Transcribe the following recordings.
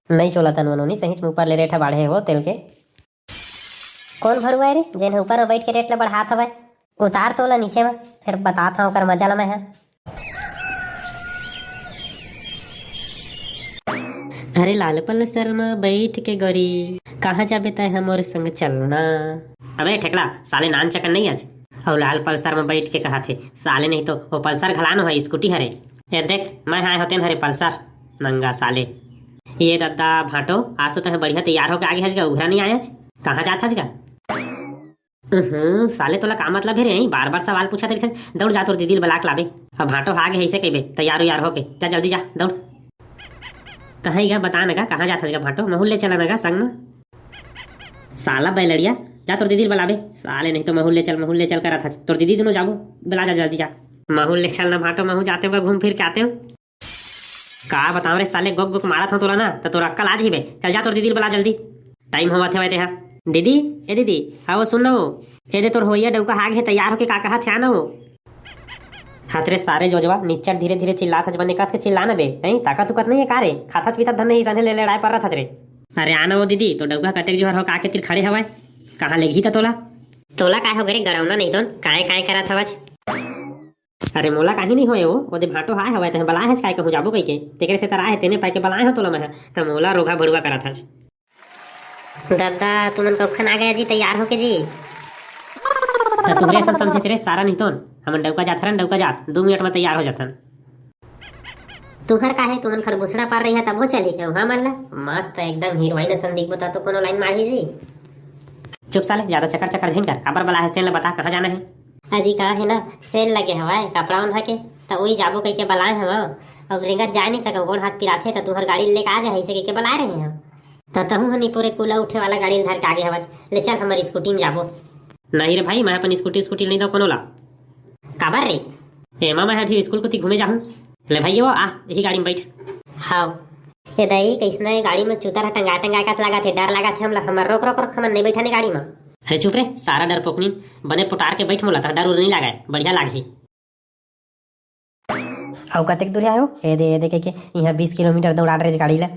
नहीं चोला तन मनोनी सही में ऊपर ले रेट बाढ़े हो तेल के। कौन भरुआ रे जेन ऊपर में बैठ के रेट ले बढ़ात हवय? उतार तोला नीचे में, फिर बतात हूँ ओकर मजा ल मैं। अरे लाल पल्सर में बैठ के गोरी कहाँ जाबे तय हमर संग चलना। अबे ठेकड़ा साले नान चकन नहीं आज और लाल पल्सर में बैठ के कहा थे साले, नहीं तो वो पल्सर घलानो है स्कूटी हरे। ये देख मैं आए होते हरे पल्सर नंगा साले। ये दद्दा भाटो आज तो बढ़िया तैयार होकर आगे हजगा, उघरा नहीं आया कहाँ जात हजगा। साले तोला का मतलब है रे, बार बार सवाल पूछा तेरे से। दौड़ जा तोर दीदी बलाक लाबे। अब भाटो आगे ऐसे कहबे तैयार उयार होके जा, जल्दी जा दौड़। कहीं बता नगा कहाँ जात हजगा भाटो, महूल ले चला नगा संग में। साला बैलड़िया जा तोर दीदी बुलाबे साले, नहीं तो महूल ले चल कर था तोर दीदी दोनों जाबो, बुला जा जल्दी जा। महूल ले चल ना भाटो, महू जाते हुए घूम फिर के आते हो। का बताओ रे साले, गोक गोक मारा था तोला ना तो तोरा अक्कल आज ही बे। चल जा तोर दीदी बुला जल्दी, टाइम हुआ थे वैसे। दीदी ए दीदी हाँ वो सुन हो, ए दे तोर होइया डौका हाग है तैयार होके का कहा थे ना हो। हाथ रे सारे जोजवा निच्चर धीरे धीरे चिल्लात हज, बने कस के चिल्लाना बे नहीं ताकत तुकत नहीं है का रे, खाथत पीथत धन नहीं सने ले लड़ाई पर रहा रे। अरे आना वो दीदी तो डौका कतेक जोहर हो का के तिर खड़े हवाय, कहाँ ले घी था तोला तोला काय हो गए गड़ौना नहीं तो काय काय करत हवज। अरे मोला काहे नहीं होए वो ओदे भाटो हाय हवाय तहे बलाए हज काय कहूं जाबो कहि के तेकरे से तरा है तेने पाई के बलाए हो तोला मैं त मोला रोगा भड़ुआ करत हज। दादा तुमन कखन आ गया जी तैयार होके जी। त तुमरे ऐसा समझे रे सारा नहीं तो हमन डौका जाथरन, डौका जात 2 मिनट में तैयार हो जाथन। तुहर काहे तुमन खरबूसरा पार रही है तब वो चली गए हाँ मन ला मस्त एकदम हीरोइन सन दिखबो ता तो कोनो लाइन मारी जी। चुप साले ज्यादा चक्कर चक्कर झिन कर, काबर बला है तेन बता कहाँ जाना है। अजी का है ना सेल लगे हवाए कपड़ा उन के तो वही जाबो कह के बलाए हवा, अब रेंगत जा नहीं सको गोड़ हाथ पिराथे तो तुहर गाड़ी लेके आ जा ऐसे कह के बलाए रहे हैं। तो तहू हनी पूरे कूला उठे वाला गाड़ी धर के आगे हवज, ले चल हमारी स्कूटी में जाबो। नहीं रे भाई मैं अपन स्कूटी नहीं दो कोनो ला। काबर रे हेमा मैं अभी स्कूल को घूमे जाऊँ। ले भाई वो आ यही गाड़ी में बैठ। हाँ ये दही कैसने गाड़ी में चूतर टंगा टंगा का लगा थे, डर लगा थे हमला हमार रोक रोक रोक हमन नहीं बैठाने गाड़ी में। अरे चुप रे सारा डर पोकनी बने पुटार के बैठ मोला था, डर उर नहीं लगा बढ़िया लागी। औ कतेक दूर आयो ए दे के यहाँ 20 किलोमीटर दौड़ा रहे गाड़ी ला।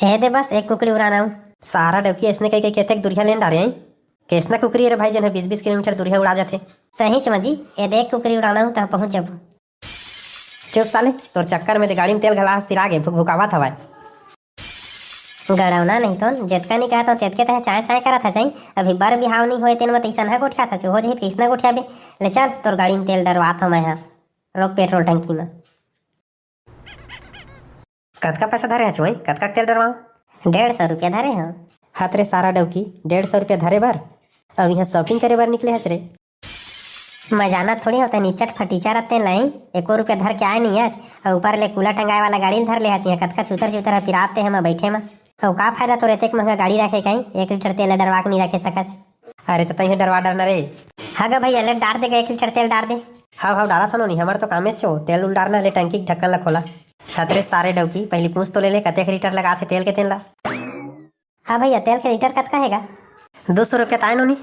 ए दे बस एक कुकड़ी उड़ाना हूँ सारा डबकी ऐसने कह के कतेक दूरिया लेन डारे हैं कैसना कुकरी रे भाई जन 20-20 किलोमीटर दूरिया उड़ा जाते। सही चमजी ए दे एक कुकड़ी उड़ाना हूँ तहाँ पहुँच जाबो। चुप साले तोर चक्कर में गाड़ी में तेल घला सिरा गे भुक भुकावा था भाई। गड़ौना नहीं तो जितका नहीं कहा तो तितके तह चाय चाय करा था चाहे अभी बर बिहाव नहीं होए तेन में तैसन है गोठिया था हो जही कैसना गोठिया बे। ले चल तोर गाड़ी में तेल डरवा था मैं यहाँ रोक पेट्रोल टंकी में। कतका पैसा धरे है कतका तेल डरवाओ? 150 रुपया धरे हैं। हाथ रे सारा डौकी 150 रुपया धरे बर अब यहाँ शॉपिंग करे बर निकले हच रे। मजाना थोड़ी होता नीचट फटीचा रहते लाई 1 रुपया धर के आए नहीं आज और ऊपर ले कूला टंगाए वाला गाड़ी धर ले यहाँ कतका चूतर चूतर पिराते हैं मैं बैठे में। तो का फायदा तो रहते महंगा गाड़ी रखे कहीं 1 लीटर तेल डरवा के नहीं रखे सकच। अरे तो तही डरवा डरना रे। हाँ गा भैया ले डाल दे 1 लीटर तेल डाल दे। हाँ डाला था नहीं हमारे तो कामे छो तेल उल डालना ले टंकी ढक्कन ला खोला। खतरे सारे डौकी पहली पूछ तो ले कतेक लीटर लगा थे तेल के तेल ला। हाँ भैया तेल के लीटर कतका हैगा? 200 रुपया ताए नोनी।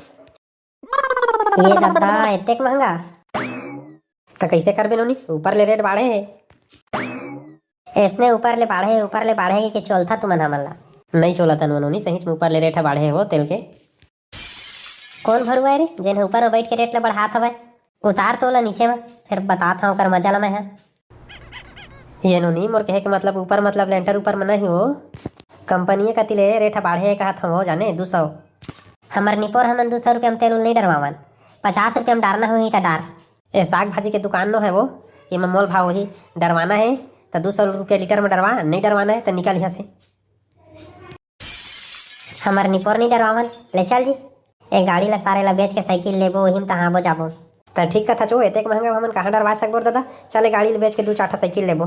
ये दादा इतने महंगा तो कैसे करबे नोनी ऊपर ले रेट बाढ़े है। इसने ऊपर ले बाढ़े के चलता तुमन हमला नहीं चोला तन नोनी सही में ऊपर ले रेट बाढ़े हो तेल के। कौन भरुआ रे जेन ऊपर बैठ के रेट ले बढ़ात हवय? उतार तोला नीचे में, फिर बतात हूँ ओकर मजा ल मैं। ये नोनी मोर कहे के मतलब ऊपर मतलब लेंटर ऊपर में नहीं हो, कंपनी का तिले रेट बाढ़े कहत हो जाने 200। हमार निपोर हमन 200 रुपया में तेल उल नहीं डरवावन, 50 रुपया में डारना हो तो डार। ए साग भाजी के दुकान नो है वो ये में मोल भाव वही डरवाना है तो 200 रुपया लीटर में डरवा, नहीं डरवाना है तो निकल यहाँ से। हमार निपोर नहीं डरवावन ले चल जी एक गाड़ी ला सारे ला बेच के साइकिल लेबो वही में तहाँ बो जाबो। तो ठीक कथा चो एतेक महंगा हमन कहाँ डरवा सकबो दादा, चले गाड़ी ले बेच के 2-4 साइकिल लेबो।